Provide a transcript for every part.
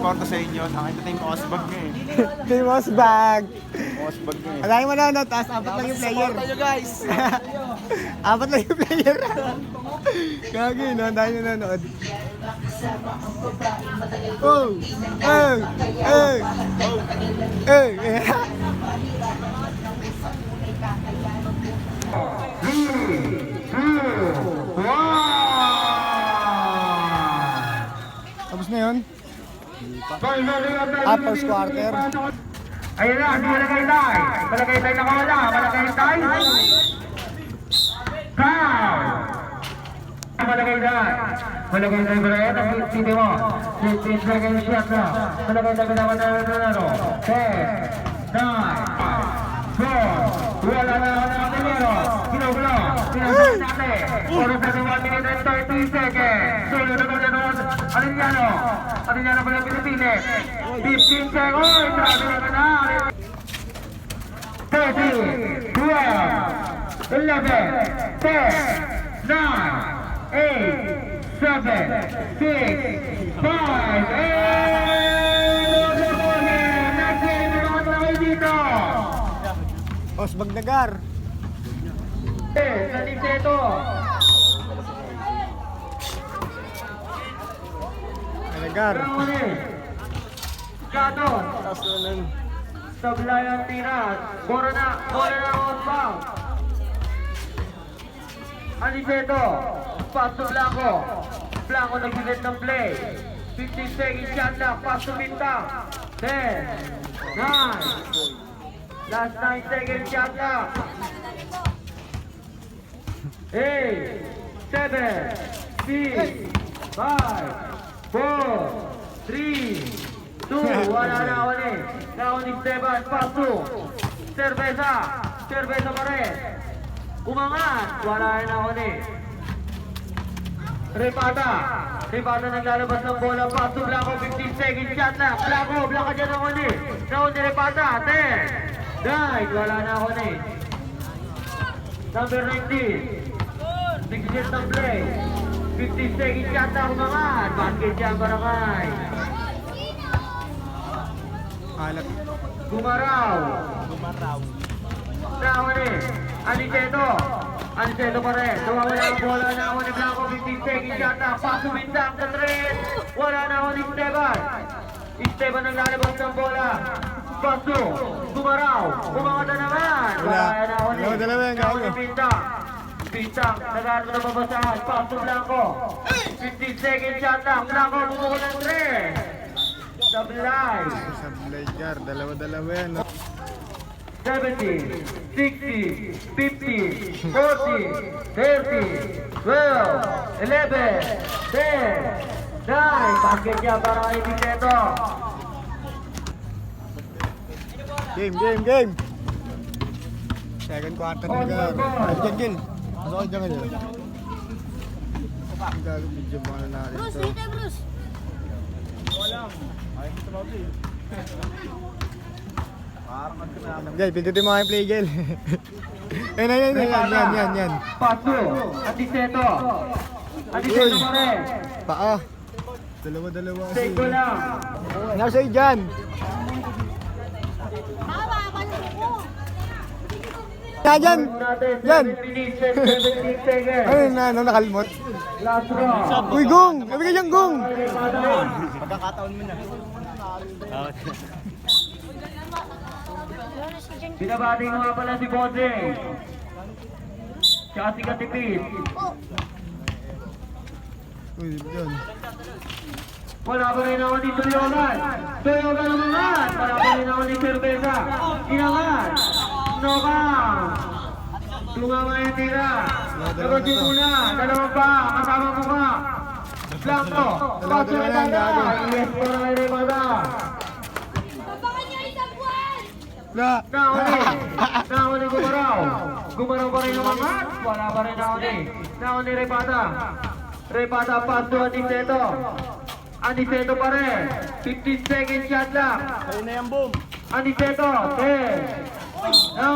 sumusuporta sa inyo. Nakita tayo yung Osbag nga eh. Team Osbag. Osbag nga eh. Wala yung manonood, tapos apat lang yung player. Support tayo guys! Apat lang yung player. Gagi, no? Dahil nanonood. Oh! Oh! Oh! Oh! Tapos na yun? First quarter. Ayun na, si Malagaytay. Malagaytay nakawala. Malagaytay. Foul! Malagaytay. Malagaytay ba rin? Ang sini mo. 15 seconds shot na. Malagaytay ba naman na 10, 9, 4, wala na ako na kapilero. Kinugulo. Kinugulo natin. Oras na 1 minute and 30 seconds. Sunod na naman Arellano. Arellano ba yung Pilipinas? 15 seconds. Grabe naman na. 30, 12, 11, 10, 9, 8, 7, 6, 5, and nag-game naman na kayo dito. Osbag Nagar. Saliseto. Nagar. Gaton. Sablay ang tira. Bola na outbound. Aniceto. Pass to Blanco. Blanco nag-event ng play. 15 seconds shot na. Pass to Mintang. 10, 9. Last 9 seconds shot na. 8, 7, 6, 5, 4, 3, 2, wala na ulit. Naon ni Esteban, paso. Cerveza pa rin. Umangat, wala na ulit. Repata naglalabas ng bola, paso Blanco, 15 seconds shot na. Blanco dyan ng ulit. Naon ni Repata, 10, 9, wala na ulit. Number 19. Nag-set ng play. 50 seconds shot na umangat. Basket siya ang Barangay. Alat. Gumaraw. Naon eh. Aniceto pa rin. Nawawala ang bola. Naon ni Blanco. 15 seconds shot na. Paso Bintang sa 3. Wala naon ni Esteban ang lalabas ng bola. Paso. Gumaraw. Umangat na naman. Wala naon eh. Dalawa yung Naon ni gago. Bintang, nag-aaral na babasahan, pass to Blanco. 15 seconds shot na, Blanco bumukol ng 3. Sablay. Sablay Gar. Dalawa yan. No? 70, 60, 50, 40, 30, 12, 11, 10, 9. Basket niya para kay Viceto. Game. Second quarter na Gar. Andiyan, Gil. Masakit dyan ngayon. Ang gagawin video mo na natin ito. Bruce. Gil, pindutin mo nga yung play, Gil. Yan. Paso, Aniceto. Aniceto pa rin. Paa. Dalawa. Seko lang. Nasa dyan. Yan. Yan. 7 minutes and 17 seconds. Ano nakalimot? Last round. Uy, Gong! Sabi ka dyan, Gong! Pagkakataon mo na. Binabati ko nga pala si Bodeng. Tsaka si Katipid. Uy, dyan. Wala pa rin ako ni Tuyogan. Tuyogan naman. Wala pa rin ako ni Cerveza. Inangat. Nokang. Tumama yung tira. Nagod yung una. Dalawang pa. Kasama mo ka. Blanco. Paso na tanda. Yes, para kay Remada. Nauni Gumaraw. Gumaraw pa rin umangat. Wala pa rin nauni Repata. Repata pass to Aniceto. Aniceto pa rin. 15 seconds shot lang. Ayun na yan, boom. Aniceto. 10. 9.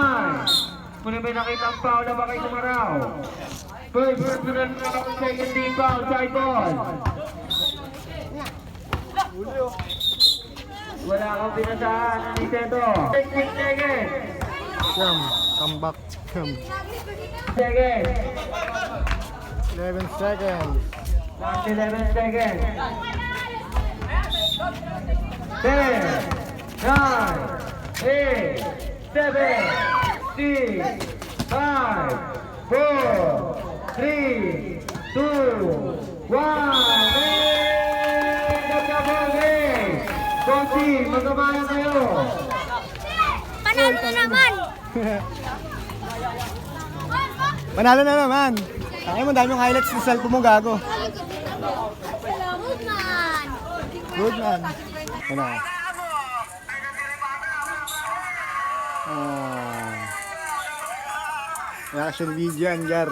Muna may nakita ang foul na ba kay Gumaraw? First personal na second team foul. Side ball. Wala akong pinasahan. Nintendo. 6 seconds. Come. Come back. Come. Seconds. 11 seconds. Last 11 seconds. 10, 9, 8, 7, 6, 5, 4, 3, 2, 1. Konti, magkabayan kayo. Panalo na naman! Panalo na naman. Ay mo, dami yung highlights sa cellphone mo, gago. Good man! Good man. Ano? Reaction video, Anjar.